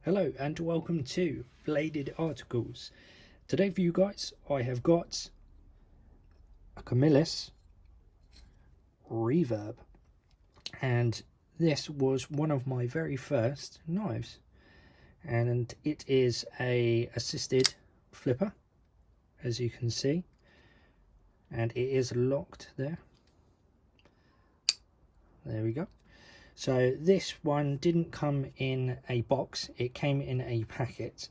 Hello and welcome to Bladed Articles. Today for you guys I have got a Camillus Reverb, and this was one of my very first knives, and it is a assisted flipper, as you can see, and it is locked there. There we go. So this one didn't come in a box, it came in a packet.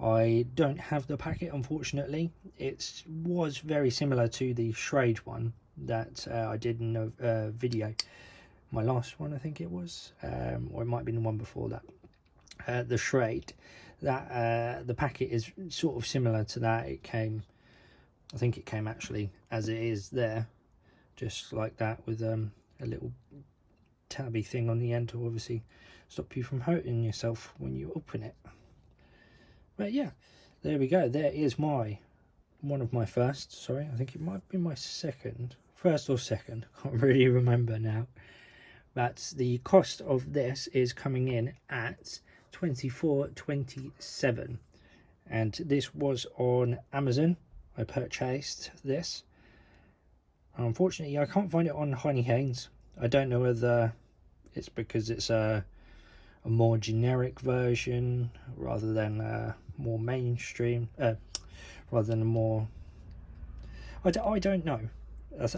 I don't have the packet, unfortunately. It was very similar to the Schrade one that I did in a video, my last one I think it was, or it might have been the one before that. The Schrade, that the packet is sort of similar to that. It came, I think it came actually as it is there, just like that, with a little tabby thing on the end to obviously stop you from hurting yourself when you open it. But yeah, there we go. There is one of my first, sorry, I think it might be my first or second, can't really remember now. But the cost of this is coming in at $24.27, and this was on Amazon. I purchased this. Unfortunately I can't find it on Heine Haynes. I don't know whether it's because it's a more generic version rather than a more mainstream, rather than a more, I don't know.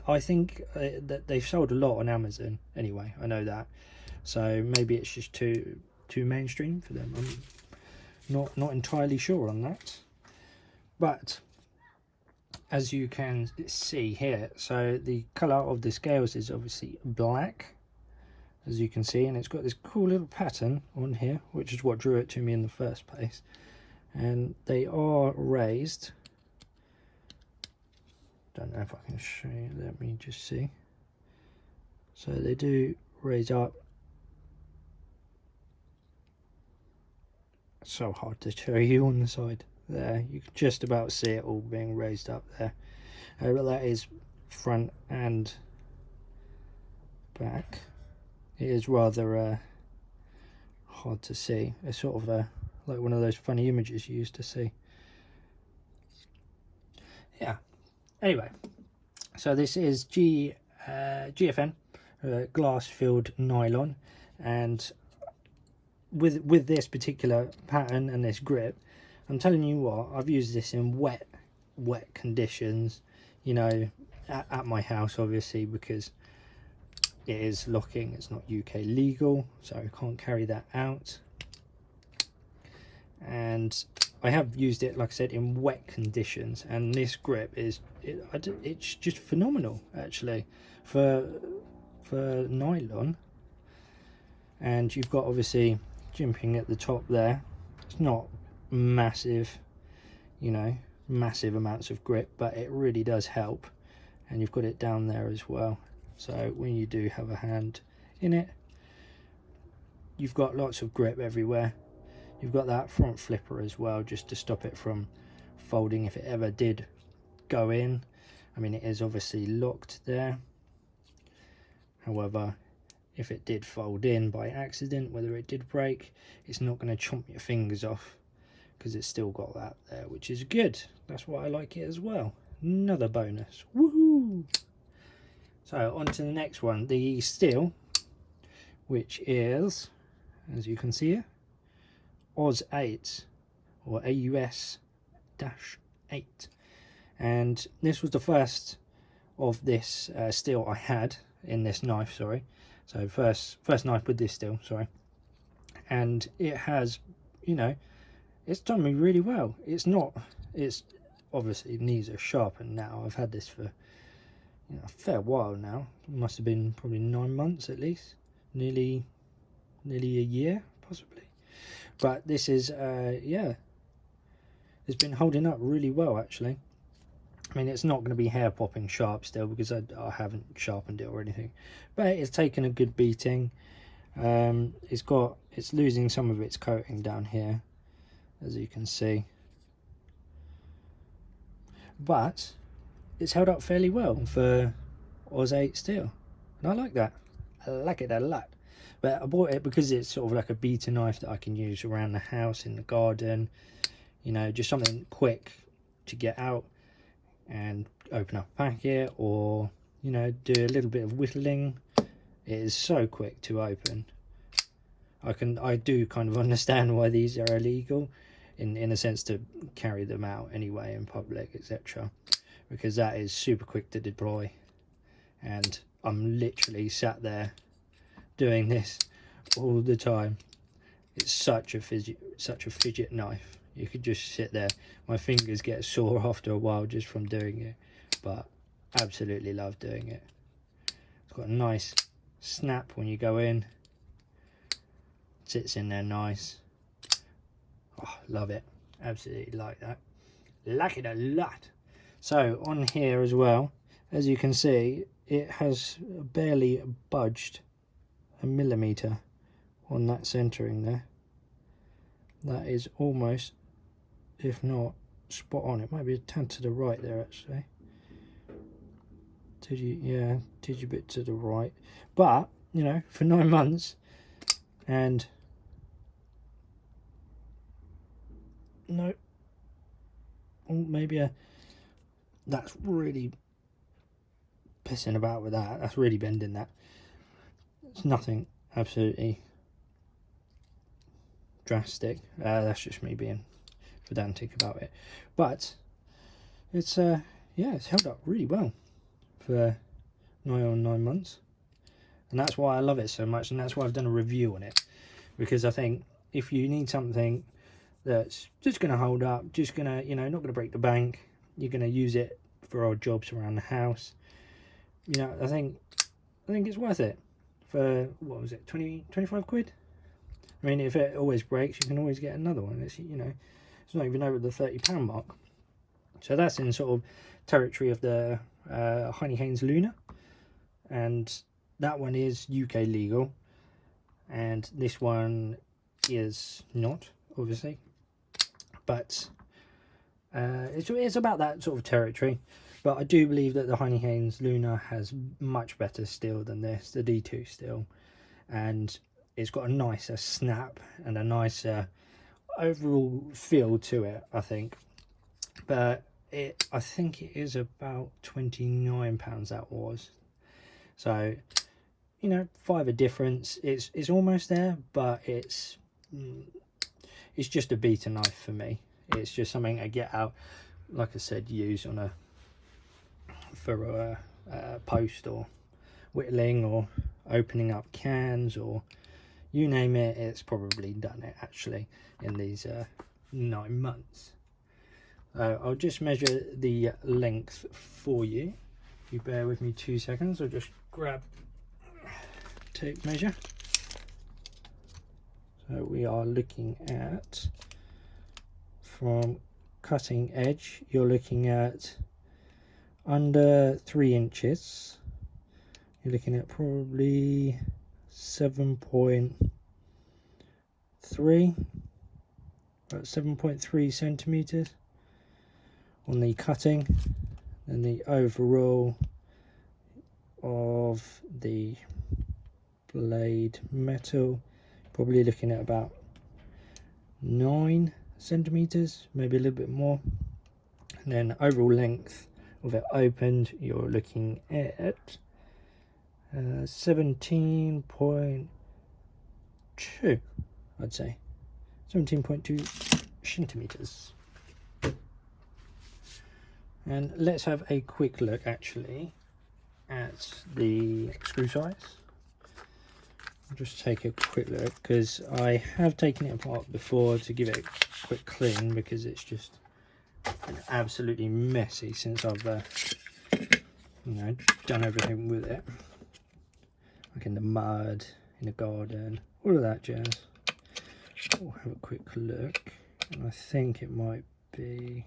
I think that they've sold a lot on Amazon anyway, I know that, so maybe it's just too mainstream for them. I'm not entirely sure on that. But as you can see here, so the colour of the scales is obviously black, as you can see, and it's got this cool little pattern on here, which is what drew it to me in the first place. And they are raised. Don't know if I can show you, let me just see. So they do raise up. So hard to show you on the side there, you can just about see it all being raised up there. But that is front and back. It is rather hard to see. It's sort of like one of those funny images you used to see. Yeah, anyway, so this is GFN, glass filled nylon, and with this particular pattern and this grip, I'm telling you what, I've used this in wet conditions, you know, at my house obviously, because it is locking, it's not UK legal, so I can't carry that out. And I have used it, like I said, in wet conditions, and this grip is it's just phenomenal actually for nylon. And you've got obviously jimping at the top there. It's not massive, you know, massive amounts of grip, but it really does help. And you've got it down there as well, so when you do have a hand in it, you've got lots of grip everywhere. You've got that front flipper as well, just to stop it from folding if it ever did go in. I mean, it is obviously locked there, however, if it did fold in by accident, whether it did break, it's not going to chomp your fingers off, because it's still got that there, which is good. That's why I like it as well. Another bonus. Woohoo! So on to the next one, the steel, which is, as you can see here, Oz 8 or AUS-8, and this was the first of this steel I had in this knife, sorry. So first knife with this steel, sorry, and it has, you know, it's done me really well. It's obviously it needs a sharpen now. I've had this for, you know, a fair while now. It must have been probably 9 months at least, nearly a year possibly. But this is yeah, it's been holding up really well actually. I mean, it's not going to be hair popping sharp still, because I haven't sharpened it or anything, but it's taken a good beating. It's losing some of its coating down here, as you can see, but it's held up fairly well for Oz 8 steel, and I like that. I like it a lot. But I bought it because it's sort of like a beater knife that I can use around the house, in the garden, you know, just something quick to get out and open up a packet, or, you know, do a little bit of whittling. It is so quick to open. I do kind of understand why these are illegal, in a sense, to carry them out anyway in public, etc., because that is super quick to deploy. And I'm literally sat there doing this all the time. It's such a fidget knife. You could just sit there. My fingers get sore after a while just from doing it, but absolutely love doing it. It's got a nice snap when you go in. Sits in there nice. Oh, love it. Absolutely like that. Like it a lot. So on here as well, as you can see, it has barely budged a millimeter on that centering there. That is almost, if not spot on. It might be a tad to the right there actually. Did you bit to the right, but you know, for 9 months, and no, maybe that's really pissing about with that. That's really bending that. It's nothing absolutely drastic. That's just me being pedantic about it, but it's yeah, it's held up really well for 9 months, and that's why I love it so much, and that's why I've done a review on it, because I think if you need something that's just going to hold up, just going to, you know, not going to break the bank, you're going to use it for odd jobs around the house, you know, I think it's worth it for, what was it, 25 quid? I mean, if it always breaks, you can always get another one. It's, you know, it's not even over the £30 mark. So that's in sort of territory of the Heine Haynes Luna, and that one is UK legal, and this one is not, obviously, but it's about that sort of territory. But I do believe that the Heine Haynes Luna has much better steel than this, the D2 steel, and it's got a nicer snap and a nicer overall feel to it, I think. But I think it is about £29 that was. So, you know, £5 difference. It's almost there, but it's just a beater knife for me. It's just something I get out, like I said, use on for a post, or whittling, or opening up cans, or you name it. It's probably done it actually in these 9 months. I'll just measure the length for you. If you bear with me 2 seconds, I'll just grab tape measure. So we are looking at, from cutting edge, you're looking at under 3 inches. You're looking at probably 7.3, about 7.3 centimeters on the cutting, and the overall of the blade metal, probably looking at about 9 centimeters, maybe a little bit more. And then overall length of it opened, you're looking at 17.2, I'd say 17.2 centimeters. And let's have a quick look actually at the screw size. I'll just take a quick look, because I have taken it apart before to give it a quick clean, because it's just been absolutely messy since I've you know, done everything with it, like in the mud, in the garden, all of that jazz. We'll have a quick look, and I think it might be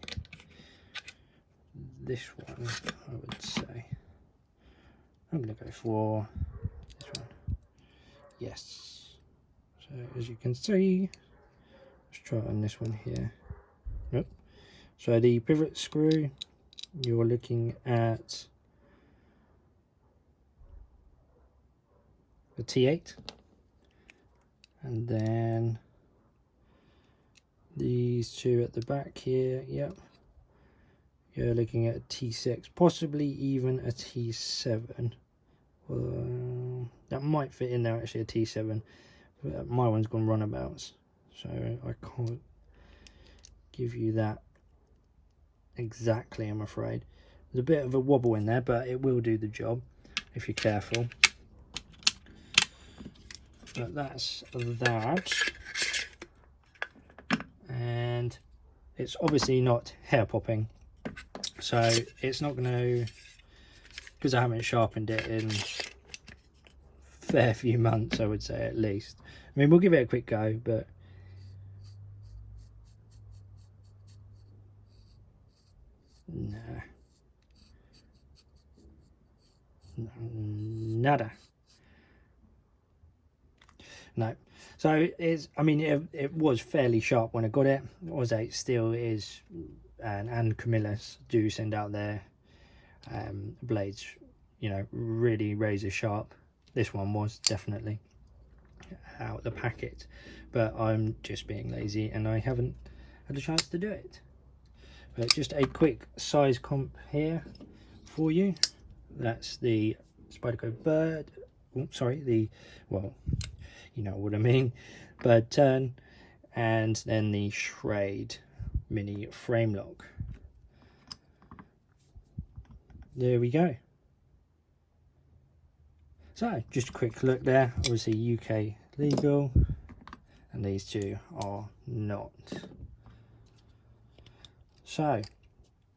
this one, I would say. I'm going to go for this one. Yes. So as you can see, let's try it on this one here. Yep. So the pivot screw, you're looking at a T8, and then these two at the back here. Yep, you're looking at a T6, possibly even a T7. That might fit in there, actually, a T7. My one's gone runabouts, so I can't give you that exactly, I'm afraid. There's a bit of a wobble in there, but it will do the job if you're careful. But that's that. And it's obviously not hair popping, so it's not going to, because I haven't sharpened it in a fair few months, I would say, at least. I mean, we'll give it a quick go, but nah, nada. No. So it's, I mean, it was fairly sharp when I got it. It still is, and Camillus do send out their blades, you know, really razor sharp. This one was definitely out the packet, but I'm just being lazy and I haven't had a chance to do it. But just a quick size comp here for you. That's the Spyderco bird. Oh, sorry, well, you know what I mean, bird turn, and then the Schrade mini frame lock. There we go. So just a quick look there, obviously UK legal, and these two are not. So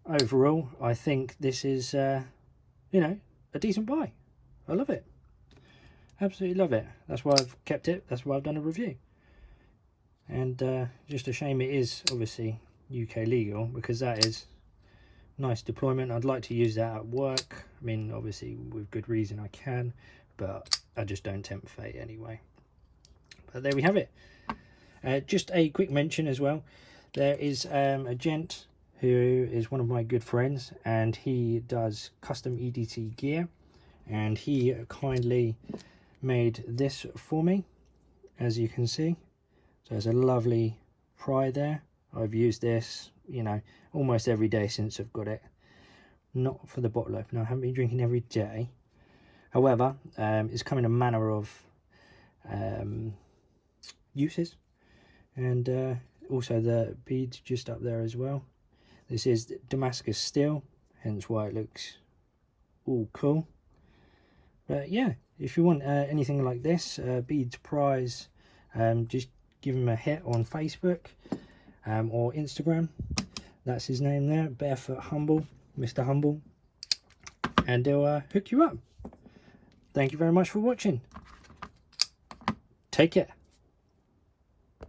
overall, I think this is you know, a decent buy. I love it, absolutely love it. That's why I've kept it, that's why I've done a review. And just a shame it is obviously UK legal, because that is nice deployment. I'd like to use that at work. I mean, obviously with good reason I can, but I just don't tempt fate anyway. But there we have it. Just a quick mention as well, there is a gent who is one of my good friends, and he does custom EDT gear, and he kindly made this for me, as you can see. So there's a lovely pry there. I've used this, you know, almost every day since I've got it. Not for the bottle opener, I haven't been drinking every day. However, it's come in a manner of uses, and also the beads just up there as well. This is Damascus steel, hence why it looks all cool. But yeah, if you want anything like this, beads prize, just give him a hit on Facebook or Instagram. That's his name there, Barefoot Humble, Mr. Humble, and they'll hook you up. Thank you very much for watching. Take care.